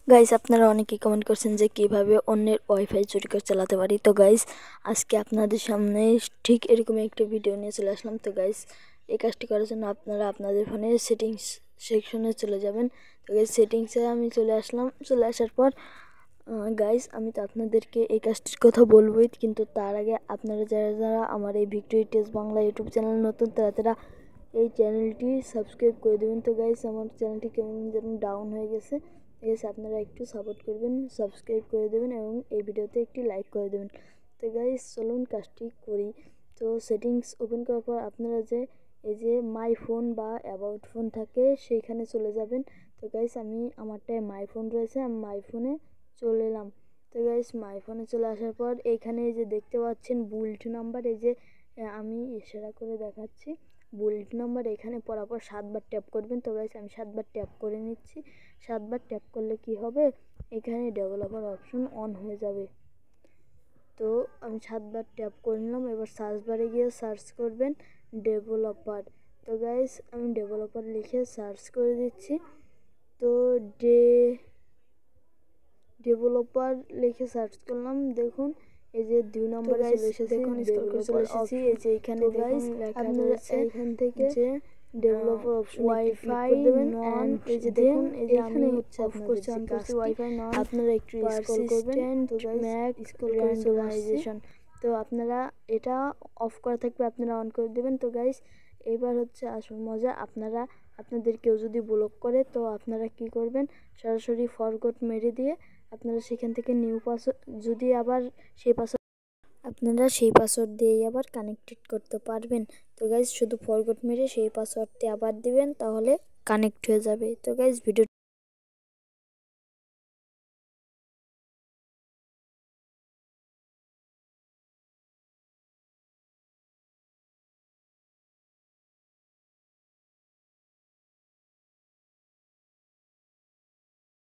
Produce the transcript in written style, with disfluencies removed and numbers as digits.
Guys আপনারা অনেকেই comment করছেন যে কিভাবে অন্যের ওয়াইফাই চুরি করে চালাতে পারি। তো গাইস আজকে আপনাদের সামনে ঠিক এরকম একটা ভিডিও নিয়ে চলে আসলাম। তো গাইস এই কাজটি করার জন্য আপনারা আপনাদের ফোনে সেটিংস সেকশনে চলে যাবেন। তো গাইস সেটিংসে আমি চলে আসলাম। চলে আসার পর গাইস আমি তো আপনাদেরকে এই কাজটির কথা বলবোই, কিন্তু তার আগে আপনারা যারা যারা আমার এই victory test Bangla YouTube channel নতুন তারা এই চ্যানেলটি সাবস্ক্রাইব করে দেবেন। তো গাইস আমার চ্যানেলটি কেমন যেন ডাউন হয়ে গেছে, গাইস আপনারা একটু সাপোর্ট করবেন, সাবস্ক্রাইব করে দেবেন এবং এই ভিডিওতে একটি লাইক করে দেবেন। তো গাইস চলুন কাজটি করি। তো সেটিংস ওপেন করার পর আপনারা যে এই যে মাই ফোন বা অ্যাবাউট ফোন থাকে সেইখানে চলে যাবেন। তো গাইস আমি আমারটায় মাই ফোন রয়েছে, আমি মাই ফোনে চলে এলাম। তো গাইস মাই ফোনে চলে আসার পর এইখানে এই যে দেখতে পাচ্ছেন বুলেট নাম্বার, এই যে আমি ইশারা করে দেখাচ্ছি বুলেট নাম্বার, এখানে পরাপর 7বার ট্যাপ করবেন। তো গাইস আমি 7বার ট্যাপ করে নিচ্ছি। 7বার ট্যাপ করলে কি হবে, এখানে ডেভেলপার অপশন অন হয়ে যাবে। তো আমি 7বার ট্যাপ করে নিলাম। এবার সার্চ বারে গিয়ে সার্চ করবেন ডেভেলপার। তো গাইস আমি ডেভেলপার লিখে সার্চ করে দিচ্ছি। তো ডেভেলপার লিখে সার্চ করলাম, দেখুন এই যে 2 নম্বরে চলে এসেছি, দেখুন স্ক্রল করে চলে এসেছি। এই যে এখানে দেখুন লেখা রয়েছে এখান থেকে যে ডেভেলপার অপশন ওয়াইফাই নন, এই যে দেখুন এই যে আমি হচ্ছে অফ করছি অন করছি ওয়াইফাই নন। আপনারা একটু স্ক্রল করবেন, তো গাইস স্ক্রল করে চলে আসছি। তো আপনারা এটা অফ করা থাকবে, আপনারা অন করে দেবেন। তো গাইস এবার হচ্ছে আসল মজা, আপনারা আপনাদের কেউ যদি ব্লক করে তো আপনারা কি করবেন, সরাসরি ফরগট মেরে দিয়ে আপনারা সেখান থেকে নিউ পাসওয়ার্ড, যদি আবার সেই পাসওয়ার্ড আপনারা সেই পাসওয়ার্ড দিয়েই আবার কানেক্টেড করতে পারবেন। তো গাইজ শুধু ফরগট মেরে সেই পাসওয়ার্ডটি আবার দিবেন, তাহলে কানেক্ট হয়ে যাবে। তো গাইজ ভিডিও